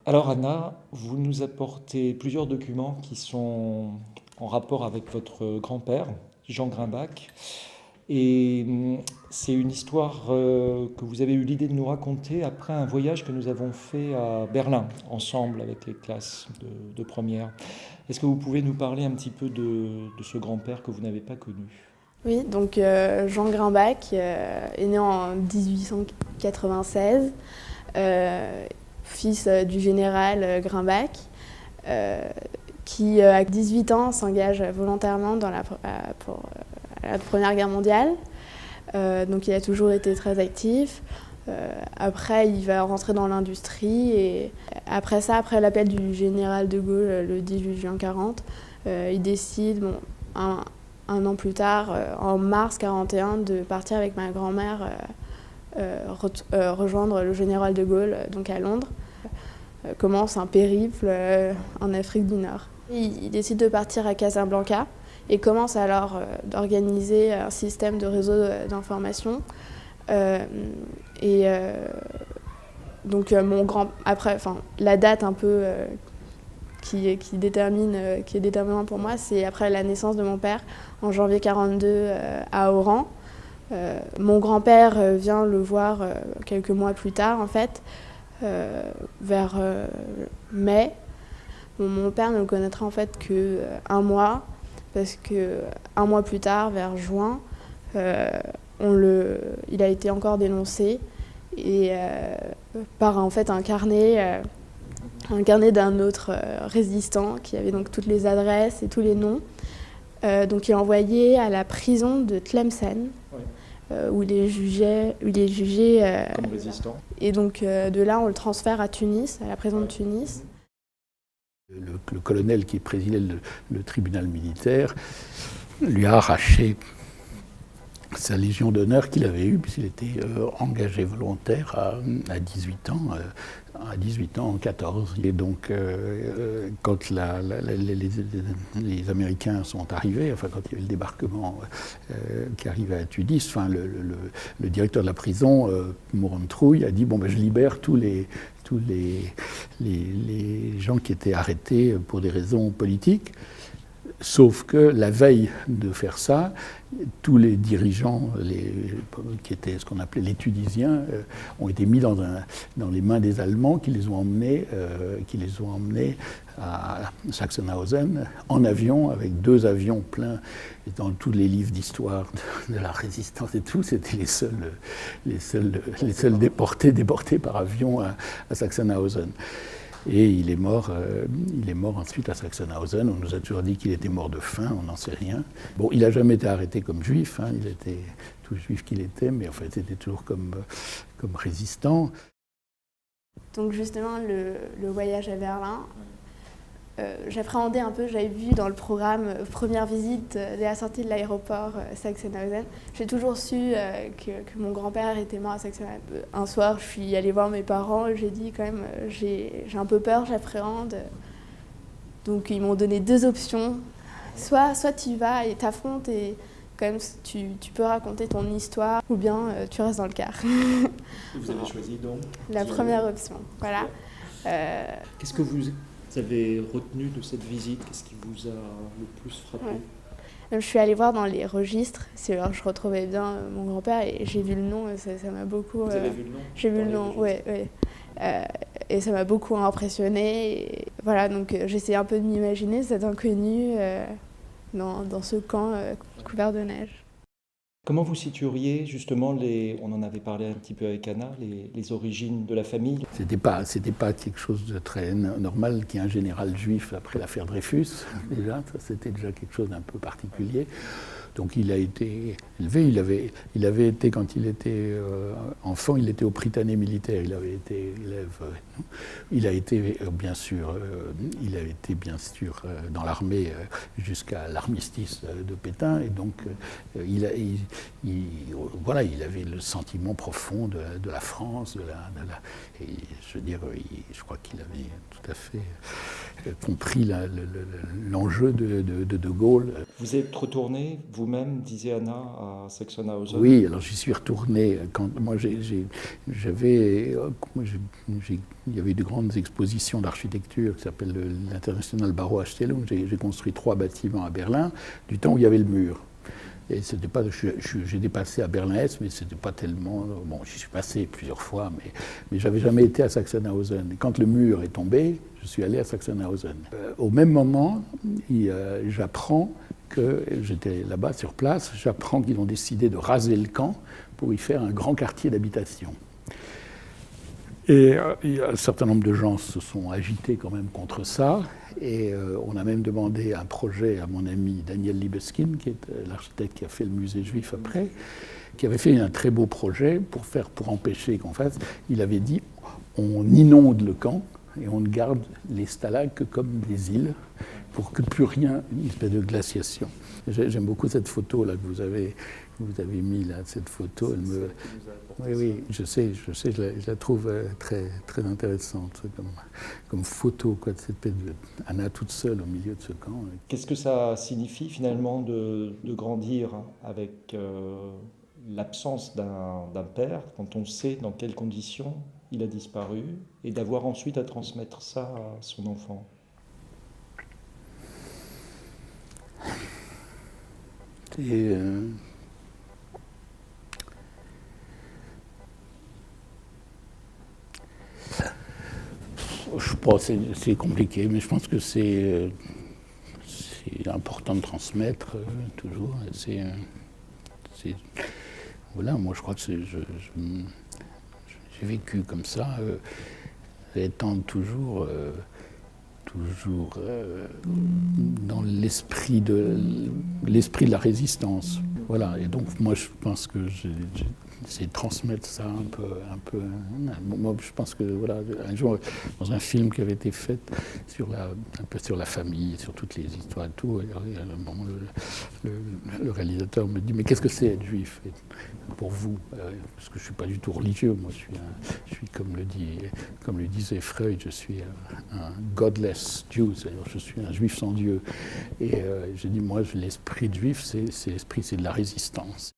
Alors Anna, vous nous apportez plusieurs documents qui sont en rapport avec votre grand-père, Jean Grimbach. Et c'est une histoire que vous avez eu l'idée de nous raconter après un voyage que nous avons fait à Berlin, ensemble avec les classes de première. Est-ce que vous pouvez nous parler un petit peu de ce grand-père que vous n'avez pas connu? Oui, donc Jean Grimbach est né en 1896, fils du général Grimbach, euh, qui à 18 ans s'engage volontairement dans pour la Première Guerre mondiale. Donc il a toujours été très actif. Après, il va rentrer dans l'industrie et après ça, après l'appel du général de Gaulle le 18 juin 40, il décide, bon, un an plus tard, en mars 41, de partir avec ma grand-mère rejoindre le général de Gaulle, donc à Londres. Commence un périple en Afrique du Nord. Il décide de partir à Casablanca et commence alors d'organiser un système de réseau d'information. Et donc mon grand après, enfin la date un peu qui est déterminante pour moi, c'est après la naissance de mon père en janvier 42 à Oran. Mon grand-père vient le voir quelques mois plus tard en fait, vers mai. Bon, mon père ne le connaîtra en fait que un mois, parce que un mois plus tard, vers juin, il a été encore dénoncé et par en fait un carnet d'un autre résistant qui avait donc toutes les adresses et tous les noms. Donc il est envoyé à la prison de Tlemcen, où il est jugé, Comme résistant. et donc de là on le transfère à Tunis, à la prison de Tunis. Le colonel qui présidait le tribunal militaire lui a arraché sa Légion d'honneur qu'il avait eue, puisqu'il était engagé volontaire à 18 ans. À 18 ans, en 14. Et donc, quand les Américains sont arrivés, enfin, quand il y a eu le débarquement qui arrivait à Tunis, enfin, le directeur de la prison, Mourantrouille, a dit bon, ben, je libère tous les gens qui étaient arrêtés pour des raisons politiques. Sauf que la veille de faire ça, tous les dirigeants, qui étaient ce qu'on appelait les Tunisiens, ont été mis dans les mains des Allemands qui les ont emmenés à Sachsenhausen en avion, avec 2 avions pleins. Et dans tous les livres d'histoire de la résistance et tout, c'était les seuls déportés par avion à Sachsenhausen. Et il est mort ensuite à Sachsenhausen. On nous a toujours dit qu'il était mort de faim, on n'en sait rien. Bon, il n'a jamais été arrêté comme juif, hein, il était tout juif qu'il était, mais en fait, c'était toujours comme résistant. Donc justement, le voyage à Berlin, j'appréhendais un peu, j'avais vu dans le programme première visite dès la sortie de l'aéroport Sachsenhausen. J'ai toujours su que mon grand-père était mort à Sachsenhausen. Un soir, je suis allée voir mes parents et j'ai dit quand même, j'ai un peu peur, j'appréhende. Donc ils m'ont donné 2 options. Soit tu y vas et t'affrontes et quand même tu peux raconter ton histoire, ou bien tu restes dans le car. Vous avez choisi donc La première option, voilà. Qu'est-ce que vous avez retenu de cette visite? Qu'est-ce qui vous a le plus frappé? Ouais. Je suis allée voir dans les registres, c'est là que je retrouvais bien mon grand-père et j'ai vu le nom, ça m'a beaucoup... Vous avez vu le nom? J'ai vu le nom, ouais. Et ça m'a beaucoup impressionnée. Et voilà, donc j'essayais un peu de m'imaginer cet inconnu dans ce camp couvert de neige. Comment vous situeriez justement on en avait parlé un petit peu avec Anna, les origines de la famille? C'était pas quelque chose de très normal qu'il y ait un général juif après l'affaire Dreyfus, déjà. Ça, c'était déjà quelque chose d'un peu particulier. Donc il a été élevé, il avait été, quand il était enfant, il était au Prytanée militaire, il avait été élève. Il a été bien sûr dans l'armée jusqu'à l'armistice de Pétain, et donc voilà, il avait le sentiment profond de la France, et je veux dire, je crois qu'il avait tout à fait compris l'enjeu de Gaulle. Vous êtes retourné vous-même, disait Anna, à Sachsenhausen? Oui, alors j'y suis retourné. Quand moi, il y avait de grandes expositions d'architecture qui s'appellent l'International Bauausstellung. J'ai construit 3 bâtiments à Berlin, du temps où il y avait le mur. Et c'était pas, j'ai passé à Berlin-Est, mais c'était pas tellement. Bon, j'y suis passé plusieurs fois, mais j'avais jamais été à Sachsenhausen. Et quand le mur est tombé, je suis allé à Sachsenhausen. Au même moment, j'apprends que j'étais là-bas sur place. J'apprends qu'ils ont décidé de raser le camp pour y faire un grand quartier d'habitation. Et un certain nombre de gens se sont agités quand même contre ça. Et on a même demandé un projet à mon ami Daniel Libeskind, qui est l'architecte qui a fait le musée juif après, qui avait fait un très beau projet pour empêcher qu'on fasse. Il avait dit, on inonde le camp et on ne garde les stalags que comme des îles, pour que plus rien, une espèce de glaciation. J'aime beaucoup cette photo là que vous avez mis là, cette photo. Oui, je sais, je la trouve très, très intéressante comme photo, quoi, de cette Anna toute seule au milieu de ce camp. Qu'est-ce que ça signifie finalement de grandir avec l'absence d'un père, quand on sait dans quelles conditions il a disparu, et d'avoir ensuite à transmettre ça à son enfant? Et je pense que c'est compliqué, mais je pense que c'est important de transmettre toujours. Voilà, moi je crois que j'ai vécu comme ça, étant toujours dans l'esprit de la résistance. Voilà, et donc moi je pense que c'est de transmettre ça un peu. Moi je pense que voilà, un jour dans un film qui avait été fait un peu sur la famille, sur toutes les histoires et tout, le réalisateur me dit mais qu'est-ce que c'est être juif pour vous, parce que je suis pas du tout religieux, moi je suis comme le disait Freud, je suis un godless Jew, c'est-à-dire je suis un juif sans Dieu. Et j'ai dit moi l'esprit de juif c'est de la résistance.